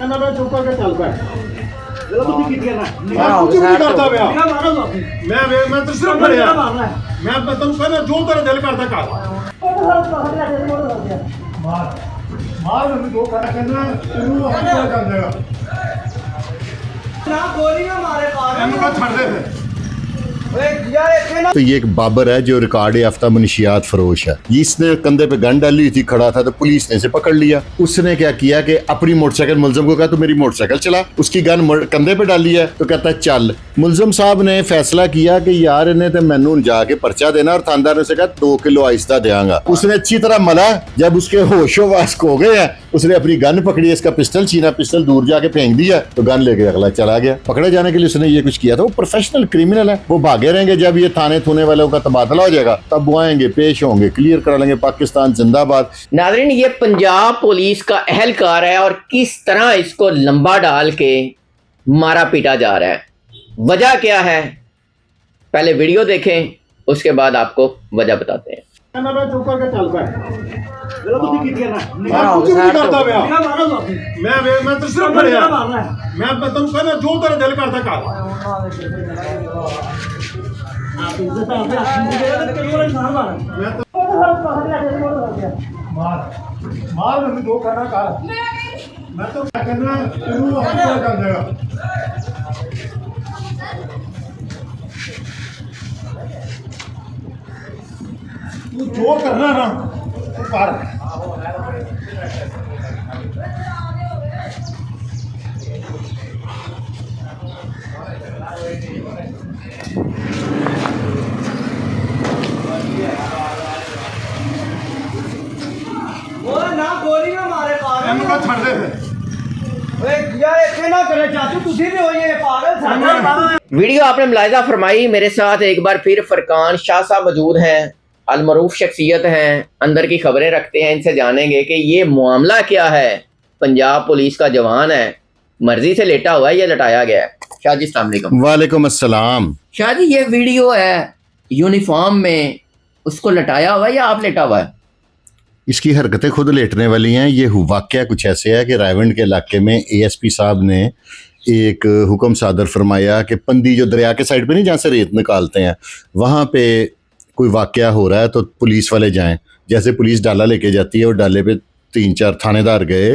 ना मैं चुप करके चल पा ਜਦੋਂ ਤੁਸੀਂ ਕੀਤੀਆਂ ਨਾ मैं कुछ भी नहीं करता पिया ਮੇਰਾ ਮਾਰੋ ਤੁਸੀਂ मैं तो सिर्फ ਮੇਰਾ खड़िया ਮਾਰਨਾ ਹੈ मैं तेन कहना जो तेरा दिल करता कर मार मार मैं जो कहना तेनू अपना कर देगा ਨਾ ਗੋਲੀ ਨਾ ਮਾਰੇ तेनू ਪਾਗਲ मैं छड़ दे फिर ਓਏ ਯਾਰ ਇੱਥੇ ਨਾ तो ये एक बाबर है जो रिकॉर्ड याफ्ता मनशियात फरोश है। इसने कंधे पे गन डाली हुई थी, खड़ा था तो पुलिस ने इसे पकड़ लिया। उसने क्या किया कि अपनी मोटरसाइकिल, मुलजम को कहा तो मेरी मोटरसाइकिल चला, उसकी गन कंधे पे डाली है तो कहता है चल। मुलजम साहब ने फैसला किया कि यार इन्हें तो मैनू जाके पर्चा देना, और थानदार ने उसे कहा 2 किलो आहिस्ता देंगा। उसने अच्छी तरह मला, जब उसके होशो वास खो गए हैं उसने अपनी गन पकड़ी, इसका पिस्टल छीना, पिस्टल दूर जाके फेंक दिया तो गन लेके अगला चला गया। पकड़े जाने के लिए उसने ये कुछ किया था। वो प्रोफेशनल क्रिमिनल है, वो भागे रहेंगे। जब ये थाने थूने वालों का तबादला हो जाएगा तब वो आएंगे, पेश होंगे, क्लियर करा लेंगे। पाकिस्तान जिंदाबाद। नाज़रीन, ये पंजाब पुलिस का अहलकार है और किस तरह इसको लंबा डाल के मारा पीटा जा रहा है। वजह क्या है, पहले वीडियो देखें, उसके बाद आपको वजह बताते हैं। ना मैं चुप करके चल पा ਜਦੋਂ ਤੁਸੀਂ ਕੀਤੀਆਂ ਨਾ मैं कुछ भी नहीं करता पिया ਮੇਰਾ ਮਾਰੋ ਤੁਸੀਂ मैं तो सिर्फ ਮੇਰਾ खड़िया ਮਾਰਨਾ ਹੈ मैं तेन कहना जो तेरा दिल करता कर ਆਪ ਇੱਜ਼ਤ ਆਪੇ ਆਖੀ ਦੇ ਤੇ ਕੋਲ ਇਨਸਾਨ ਮਾਰ मैं तो ਉਹ मार मार मैं जो कहना कर मैं तो कहना तेनू अपना कर देगा तू जो करना ना तू कर ਓਏ ਨਾ ਗੋਲੀ ਨਾ ਮਾਰੇ तेनू मैं ਪਾਗਲ छड़ दे फिर ਓਏ ਯਾਰ ਇੱਥੇ ਨਾ ਕਰੇ ਚਾਚੂ ਤੁਸੀਂ ਵੀ ਹੋਈਏ ਪਾਗਲ ਸਾਡੇ वीडियो आपने मुलाहिजा फरमाई। मेरे साथ एक बार फिर फरकान शाह साहब मौजूद हैं, अलमरूफ शख्सियत हैं, अंदर की खबरें रखते हैं। इनसे जानेंगे कि ये मामला क्या है। पंजाब पुलिस का जवान है, मर्जी से लेटा हुआ है या लटाया गया है। शाह जी अस्सलाम वालेकुम। वालेकुम अस्सलाम। शाह जी, ये वीडियो है यूनिफॉर्म में, उसको लटाया हुआ है या आप लेटा हुआ है? इसकी हरकतें खुद लेटने वाली हैं। ये वाक़या कुछ ऐसे है कि रायवंड के इलाके में ASP साहब ने एक हुक्म सादर फरमाया कि पंदी जो दरिया के साइड पे नहीं, जहाँ से रेत निकालते हैं, वहाँ पे कोई वाक़या हो रहा है तो पुलिस वाले जाएं। जैसे पुलिस डाला लेके जाती है और डाले पे 3-4 थानेदार गए,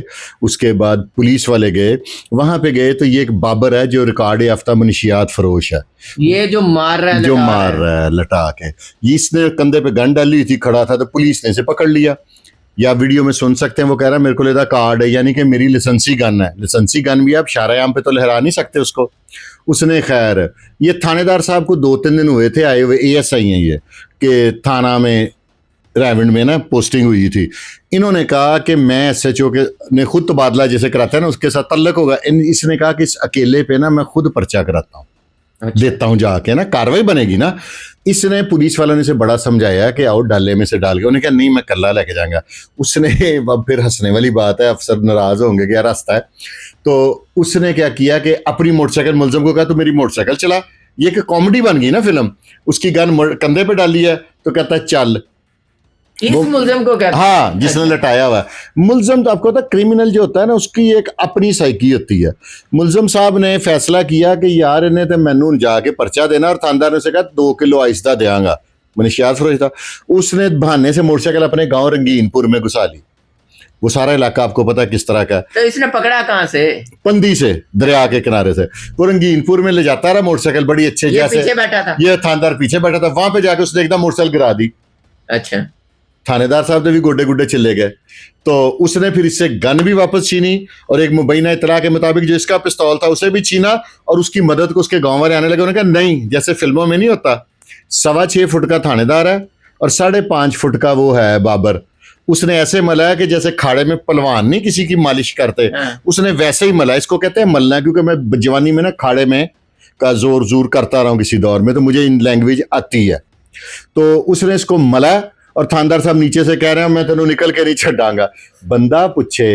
उसके बाद पुलिस वाले गए, वहाँ पे गए तो ये एक बाबर है जो रिकॉर्ड याफ्ता मनशियात फरोश है। ये जो मार रहा है, जो लटा मार रहा है। रहा है लटा के, इसने कंधे पे गन डाली हुई थी, खड़ा था तो पुलिस ने इसे पकड़ लिया। या वीडियो में सुन सकते हैं, वो कह रहा है मेरे को लेदा कार्ड है, यानी कि मेरी लाइसेंसी गन है। लाइसेंसी गन भी आप शारायाम पे तो लहरा नहीं सकते उसको। उसने खैर, ये थानेदार साहब को 2-3 दिन हुए थे आए हुए, ASI हैं ये, कि थाना में रायवंड में ना पोस्टिंग हुई थी। इन्होंने कहा कि मैं SHO के ने खुद तबादला जैसे कराता है ना, उसके साथ तल्लक होगा। इसने कहा कि इस अकेले पे ना मैं खुद पर्चा कराता हूँ, देता हूँ जाके ना, कार्रवाई बनेगी ना। इसने पुलिस वालों ने से बड़ा समझाया कि आओ डाले में से डाल के, उन्होंने कहा नहीं मैं कल्ला लेके जाऊंगा। उसने, अब फिर हंसने वाली बात है, अफसर नाराज होंगे कि यार हंसता है, तो उसने क्या किया कि अपनी मोटरसाइकिल, मुलजम को कहा तो मेरी मोटरसाइकिल चला। ये एक कॉमेडी बन गई ना फिल्म। उसकी गन कंधे पे डाली है तो कहता है चल। इस मुलजिम को कहते हैं? हाँ, जिसने लटाया हुआ है। मुलजम तो आपको पता, क्रिमिनल जो होता है ना, उसकी एक अपनी साइकी होती है। मुलजम साहब ने फैसला किया कि यार इन्हें तो मैनू जाके पर्चा देना, और थानदार ने उसे कहा 2 किलो आहिस्ता देंगा। मनशियात फरोश था। उसने बहाने से मोटरसाइकिल अपने गांव रंगीनपुर में घुसा ली। वो सारा इलाका आपको पता है किस तरह का है। तो इसने पकड़ा कहाँ से? पंदी से, दरिया के किनारे से। वो रंगीनपुर में ले जाता रहा मोटरसाइकिल बड़ी अच्छे ये जैसे, पीछे बैठा था? ये थानदार पीछे बैठा था। वहां पे जाके उसने एकदम मोटरसाइकिल गिरा दी। अच्छा। थानेदार साहब ने भी गोडे गुड्डे चिल्ले गए। तो उसने फिर इससे गन भी वापस छीनी, और एक मुबैना इतला के मुताबिक जो इसका पिस्तौल था उसे भी छीना, और उसकी मदद को उसके गांव वाले आने लगे। उन्होंने कहा नहीं, जैसे फिल्मों में नहीं होता, 6.25 फुट का थानेदार है और 5.5 फुट का वो है बाबर। उसने ऐसे मलाया कि जैसे खाड़े में पलवान नहीं किसी की मालिश करते, उसने वैसे ही मलाया। इसको कहते हैं मलना, क्योंकि मैं जवानी में ना खाड़े में का जोर जोर करता रहा हूँ किसी दौर में, तो मुझे इन लैंग्वेज आती है। तो उसने इसको मला, और थानदार साहब नीचे से कह रहे हैं मैं तेनों निकल के नहीं छड़ांगा। बंदा पूछे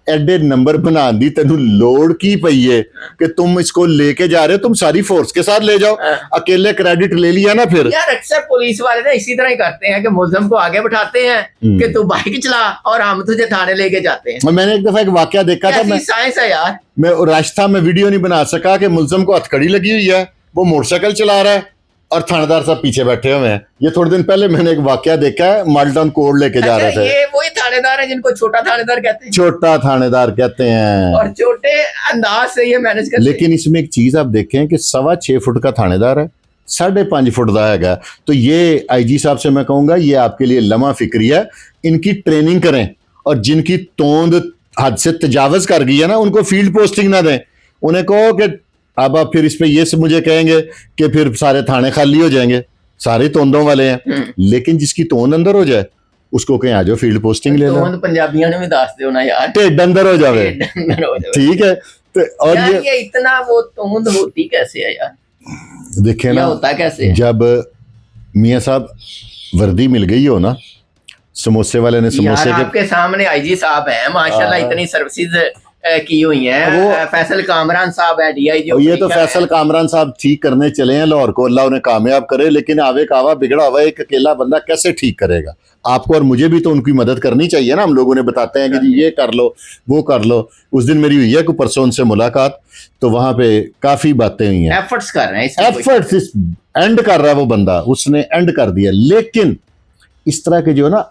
एडे नंबर बना दी तेन लोड की पई है कि तुम इसको लेके जा रहे हो, तुम सारी फोर्स के साथ ले जाओ, अकेले क्रेडिट ले लिया ना फिर। यार अक्सर पुलिस वाले ना इसी तरह ही करते हैं कि मुलजम को आगे बैठाते हैं कि तू बाइक चला और हम तुझे थाने लेके जाते हैं। मैंने एक दफा एक वाकया देखा था, मैं साइंस है यार। मैं रास्ता में वीडियो नहीं बना सका कि मुलजम को हथकड़ी लगी हुई है, वो मोटरसाइकिल चला रहा है और थानेदार साहब पीछे बैठे हुए हैं। ये थोड़े दिन पहले मैंने एक वाकया देखा है, माल्टन कोड लेके जा रहे थे। ये वही थानेदार है जिनको छोटा थानेदार कहते हैं। छोटा थानेदार कहते हैं और छोटे अंदाज से ये मैनेज करते हैं। लेकिन इसमें एक चीज आप देखें कि 6.25 फुट का थानेदार है, 5.5 फुट का हैगा। तो ये आईजी साहब से मैं कहूंगा ये आपके लिए लम्हा फिक्री है, इनकी ट्रेनिंग करें और जिनकी तोंद हद से तजावज कर गई है ना उनको फील्ड पोस्टिंग ना दें। उन्हें कहो कि अब आप फिर इस पे ये मुझे कहेंगे कि फिर सारे थाने खाली हो जाएंगे, सारे तोंदों वाले हैं। लेकिन जिसकी तोंद अंदर हो जाए उसको कहीं आ जाओ फील्ड पोस्टिंग ले लो। तोंद पंजाबियों ने भी दास दो ना यार, ढिड अंदर हो जावे, ठीक है। तो और यार ये इतना वो तोंद होती कैसे है यार, देखे ना होता कैसे है? जब मियाँ साहब वर्दी मिल गई हो ना, समोसे वाले ने समोसे यार आपके सामने आईजी साहब हैं माशाल्लाह, इतनी सर्विसेज की हुई हैं। वो फैसल कामरान साहब है डीआईजी। ये तो फैसल कामरान साहब ठीक करने चले हैं लाहौर को, अल्लाह उन्हें कामयाब करे। लेकिन आवे कावा बिगड़ा हुआ एक अकेला बंदा कैसे ठीक करेगा? आपको और मुझे भी तो उनकी मदद करनी चाहिए ना। हम लोगों ने बताते हैं कि जी ये कर लो वो कर लो। उस दिन मेरी हुई है कोई परसों उनसे मुलाकात, तो वहां पे काफी बातें हुई हैं। एफर्ट्स कर रहे हैं, एफर्ट्स एंड कर रहा है वो बंदा, उसने एंड कर दिया। लेकिन इस तरह के जो ना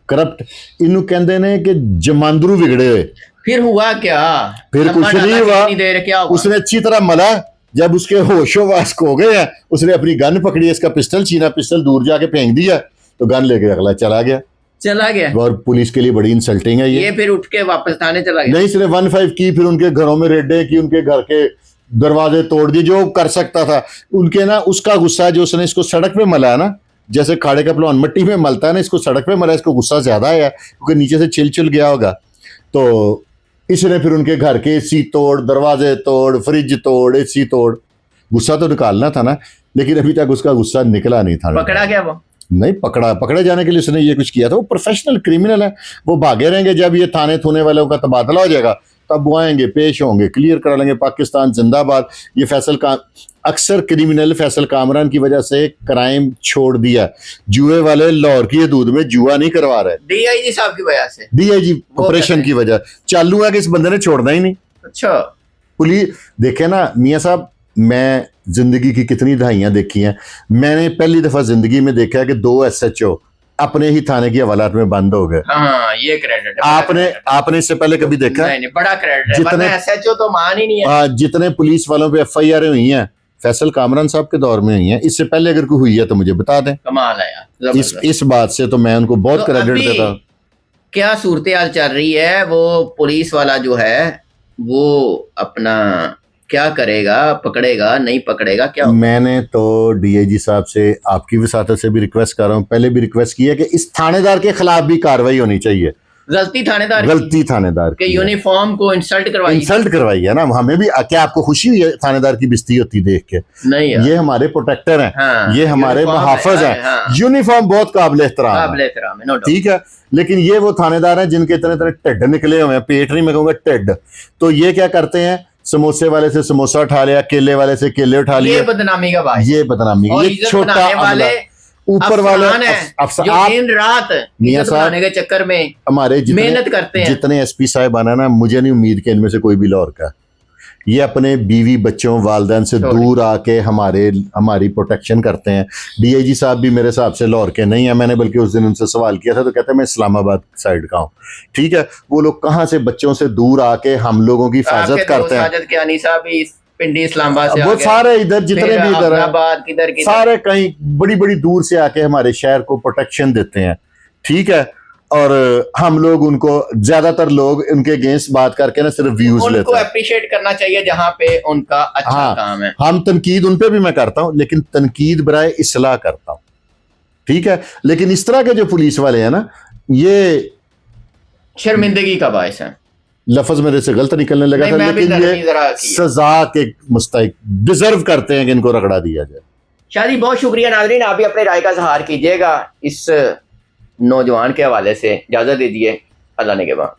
करप्ट इन्हों कहते ने कि जमांदरू बिगड़े हुए। फिर हुआ क्या? फिर कुछ नहीं हुआ, देर क्या हुआ? उसने अच्छी तरह मला। जब उसके होशो वास खो गए हैं, उसने अपनी गन पकड़ी, इसका पिस्टल छीना, पिस्टल दूर जाके फेंक दिया, तो गन लेके अगला चला गया। और पुलिस के लिए बड़ी इंसल्टिंग है ये। फिर उठ के वापस थाने चला गया? नहीं, सिर्फ 15 की, फिर उनके घरों में रेडें की, उनके घर के दरवाजे तोड़ दिए, जो कर सकता था। उनके ना उसका गुस्सा जो उसने इसको सड़क पे मला ना, जैसे खाड़े का पलवान मट्टी में मलता है ना, इसको सड़क पे मला, इसको गुस्सा ज्यादा है क्योंकि नीचे से चिल गया होगा। तो इसने फिर उनके घर के एसी तोड़, दरवाजे तोड़, फ्रिज तोड़, एसी तोड़। गुस्सा तो निकालना था ना, लेकिन अभी तक उसका गुस्सा निकला नहीं था। पकड़ा गया वो? नहीं पकड़े जाने के लिए उसने ये कुछ किया था। वो प्रोफेशनल क्रिमिनल है, वो भागे रहेंगे। जब ये थाने थूने वालों का तबादला हो जाएगा तब वो आएंगे, पेश होंगे, क्लियर करा लेंगे। पाकिस्तान जिंदाबाद। ये अक्सर क्रिमिनल फैसल कामरान की वजह से क्राइम छोड़ दिया। जुए वाले लाहौर की हदूद में जुआ नहीं करवा रहे, डीआईजी साहब की वजह से, डीआईजी ऑपरेशन की वजह चालू है कि इस बंदे ने छोड़ना ही नहीं। अच्छा पुलिस देखे ना मियाँ साहब, मैं जिंदगी की कितनी दहाइयां देखी हैं। मैंने पहली दफा जिंदगी में देखा है कि 2 SHO अपने ही थाने की हवालात में बंद हो गए। हाँ, ये क्रेडिट है। आपने इससे पहले कभी देखा? नहीं, बड़ा क्रेडिट है। जितने SHO तो मान ही नहीं है। जितने पुलिस वालों पे FIR हुई हैं फैसल कामरान साहब के दौर में हुई हैं। इससे पहले अगर कोई हुई है तो मुझे बता दें। कमाल है यार, इस बात से तो मैं उनको बहुत क्रेडिट देता हूं। क्या सूरत हाल चल रही है? वो पुलिस वाला जो है वो अपना क्या करेगा? पकड़ेगा नहीं पकड़ेगा? क्या मैंने तो डीआईजी साहब से आपकी वसातत से भी रिक्वेस्ट कर रहा हूँ, पहले भी रिक्वेस्ट की है कि इस थानेदार के खिलाफ भी कार्रवाई होनी चाहिए। गलती थानेदार के यूनिफॉर्म को इंसल्ट करवाई है ना। हमें भी क्या आपको खुशी हुई है थानेदार की बेइज्जती होती देख के? नहीं यार। ये हमारे प्रोटेक्टर हैं। हाँ, ये हमारे मुहाफिज हैं। हाँ। यूनिफॉर्म बहुत काबिल एहतराम है, ठीक है। लेकिन ये वो थानेदार हैं जिनके इतने टिड्ड निकले हुए हैं, पेट नहीं मैं कहूँगा टिड्ड। तो ये क्या करते हैं, समोसे वाले से समोसा उठा लिया, केले वाले से केले उठा लिया। ये बदनामी का बात, ये छोटा वाले ऊपर वाले जो दिन रात मियां साहब के चक्कर में हमारे मेहनत करते हैं। जितने SP साहब आना ना, मुझे नहीं उम्मीद कि इनमें से कोई भी लाहौर का। ये अपने बीवी बच्चों वालिदैन से दूर आके हमारी प्रोटेक्शन करते हैं। डीआईजी साहब भी मेरे हिसाब से लाहौर के नहीं है। मैंने बल्कि उस दिन उनसे सवाल किया था तो कहते हैं मैं इस्लामाबाद साइड का हूँ, ठीक है। वो लोग कहाँ से बच्चों से दूर आके हम लोगों की हिफाजत करते हैं। पिंडी इस्लामाबाद से वो सारे इधर जितने भी इधर हैं, सारे कहीं बड़ी दूर से आके हमारे शहर को प्रोटेक्शन देते हैं, ठीक है। और हम लोग उनको, ज्यादातर लोग उनके अगेंस्ट बात करके ना सिर्फ व्यूज लेते हैं। उनको अप्रिशिएट करना चाहिए जहां पे उनका अच्छा काम है। हम तनकीद उन पे भी मैं करता हूं, लेकिन तनकीद बराए इस्लाह करता हूं, ठीक है। लेकिन इस तरह के जो पुलिस वाले हैं ना, ये शर्मिंदगी का बायस है। लफ्ज मेरे से गलत निकलने लगा था, लेकिन ये सजा के मुस्तहिक डिजर्व करते हैं कि इनको रगड़ा दिया जाए। शादी बहुत शुक्रिया नाज़रीन, आप भी अपने राय का इज़हार कीजिएगा इस नौजवान के हवाले से। इजाज़त दीजिए, अल्लाह ने के बाद।